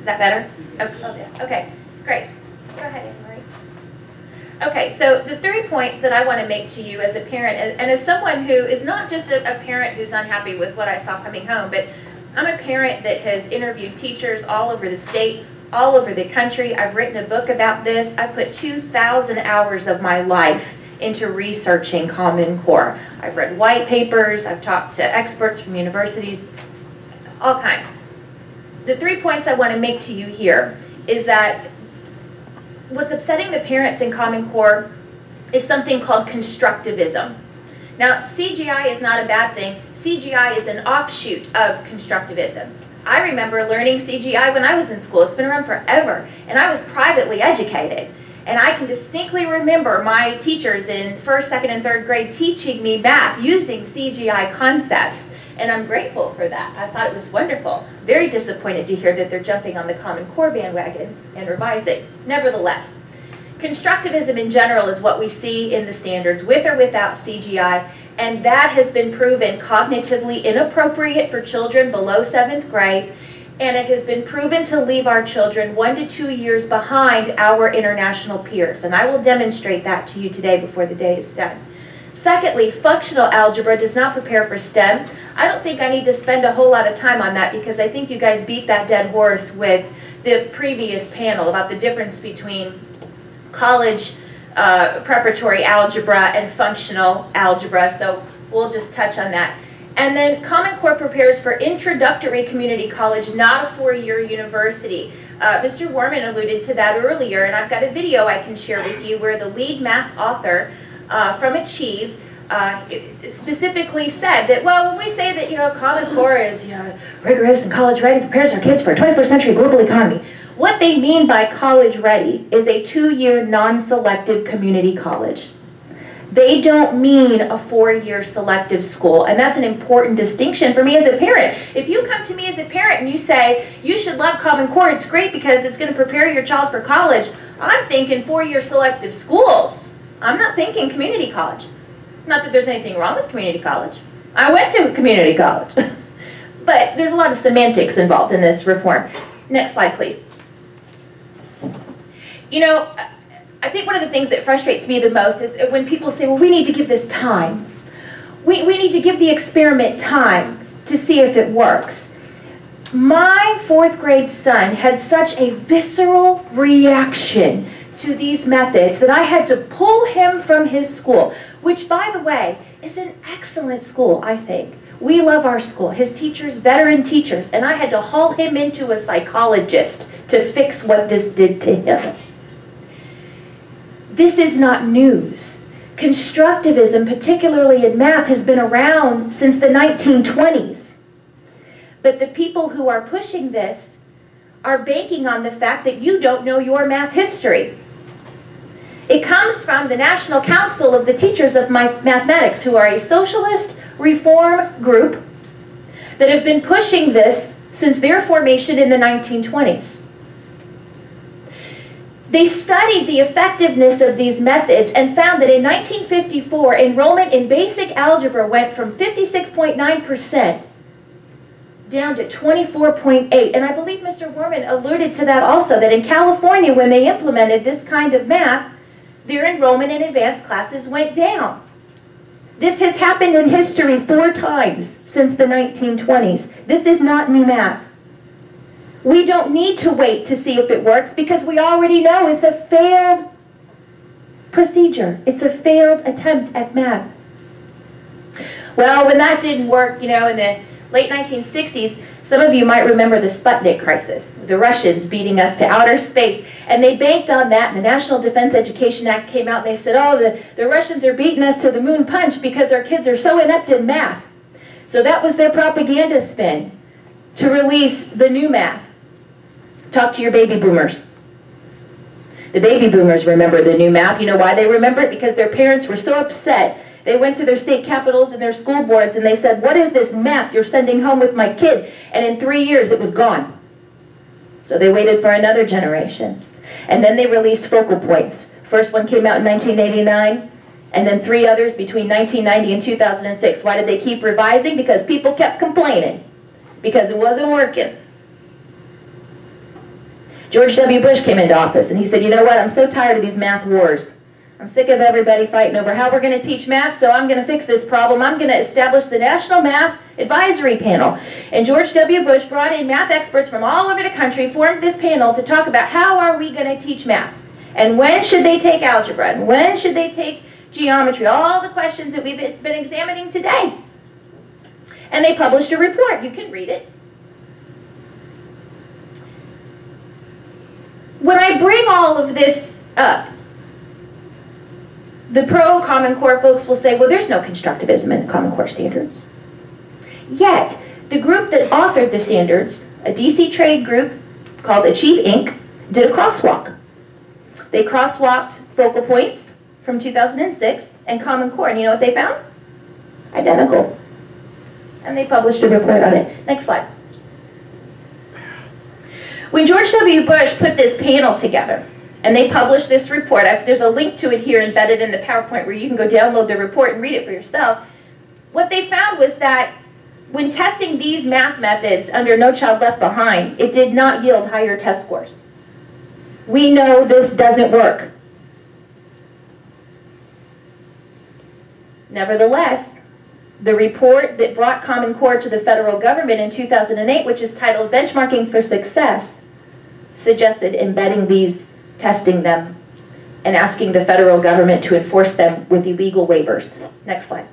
Is that better? Okay, great. Go ahead, Anne-Marie. Okay, so the 3 points that I want to make to you as a parent, and as someone who is not just a parent who's unhappy with what I saw coming home, but I'm a parent that has interviewed teachers all over the state, all over the country. I've written a book about this. I put 2,000 hours of my life into researching Common Core. I've read white papers, I've talked to experts from universities, all kinds. The 3 points I want to make to you here is that what's upsetting the parents in Common Core is something called constructivism. Now, CGI is not a bad thing. CGI is an offshoot of constructivism. I remember learning CGI when I was in school. It's been around forever, and I was privately educated. And I can distinctly remember my teachers in 1st, 2nd, and 3rd grade teaching me math using CGI concepts. And I'm grateful for that. I thought it was wonderful. Very disappointed to hear that they're jumping on the Common Core bandwagon and revising. Nevertheless, constructivism in general is what we see in the standards, with or without CGI, and that has been proven cognitively inappropriate for children below 7th grade, and it has been proven to leave our children 1 to 2 years behind our international peers. And I will demonstrate that to you today before the day is done. Secondly, functional algebra does not prepare for STEM. I don't think I need to spend a whole lot of time on that because I think you guys beat that dead horse with the previous panel about the difference between college preparatory algebra and functional algebra, so we'll just touch on that. And then Common Core prepares for introductory community college, not a 4-year university. Mr. Warman alluded to that earlier, and I've got a video I can share with you where the lead math author from Achieve specifically said that, well, when we say that, Common Core is, rigorous and college ready, prepares our kids for a 21st century global economy, what they mean by college ready is a 2-year non-selective community college. They don't mean a 4-year selective school, and that's an important distinction for me as a parent. If you come to me as a parent and you say, you should love Common Core, it's great because it's going to prepare your child for college, I'm thinking 4-year selective schools. I'm not thinking community college. Not that there's anything wrong with community college. I went to community college. But there's a lot of semantics involved in this reform. Next slide, please. I think one of the things that frustrates me the most is when people say, well, we need to give this time. We need to give the experiment time to see if it works. My 4th grade son had such a visceral reaction to these methods that I had to pull him from his school, which, by the way, is an excellent school, I think. We love our school. His teachers, veteran teachers, and I had to haul him into a psychologist to fix what this did to him. This is not news. Constructivism, particularly in math, has been around since the 1920s. But the people who are pushing this are banking on the fact that you don't know your math history. It comes from the National Council of the Teachers of Mathematics, who are a socialist reform group that have been pushing this since their formation in the 1920s. They studied the effectiveness of these methods and found that in 1954, enrollment in basic algebra went from 56.9% down to 24.8%. And I believe Mr. Warman alluded to that also, that in California, when they implemented this kind of math, their enrollment in advanced classes went down. This has happened in history 4 times since the 1920s. This is not new math. We don't need to wait to see if it works because we already know it's a failed procedure. It's a failed attempt at math. Well, when that didn't work, in the late 1960s, some of you might remember the Sputnik crisis, the Russians beating us to outer space. And they banked on that, and the National Defense Education Act came out, and they said, oh, the Russians are beating us to the moon punch because our kids are so inept in math. So that was their propaganda spin, to release the new math. Talk to your baby boomers. The baby boomers remember the new math. You know why they remember it? Because their parents were so upset. They went to their state capitals and their school boards and they said, what is this math you're sending home with my kid? And in 3 years it was gone. So they waited for another generation. And then they released focal points. First one came out in 1989, and then 3 others between 1990 and 2006. Why did they keep revising? Because people kept complaining. Because it wasn't working. George W. Bush came into office and he said, you know what, I'm so tired of these math wars. I'm sick of everybody fighting over how we're going to teach math, so I'm going to fix this problem. I'm going to establish the National Math Advisory Panel. And George W. Bush brought in math experts from all over the country, formed this panel to talk about how are we going to teach math. And when should they take algebra? And when should they take geometry? All the questions that we've been examining today. And they published a report. You can read it. When I bring all of this up, the pro-Common Core folks will say, well, there's no constructivism in the Common Core standards. Yet, the group that authored the standards, a DC trade group called Achieve Inc., did a crosswalk. They crosswalked focal points from 2006 and Common Core, and you know what they found? Identical. And they published a report on it. Next slide. When George W. Bush put this panel together, and they published this report, there's a link to it here embedded in the PowerPoint where you can go download the report and read it for yourself. What they found was that when testing these math methods under No Child Left Behind, it did not yield higher test scores. We know this doesn't work. Nevertheless, the report that brought Common Core to the federal government in 2008, which is titled Benchmarking for Success, suggested embedding these, testing them, and asking the federal government to enforce them with illegal waivers. Next slide.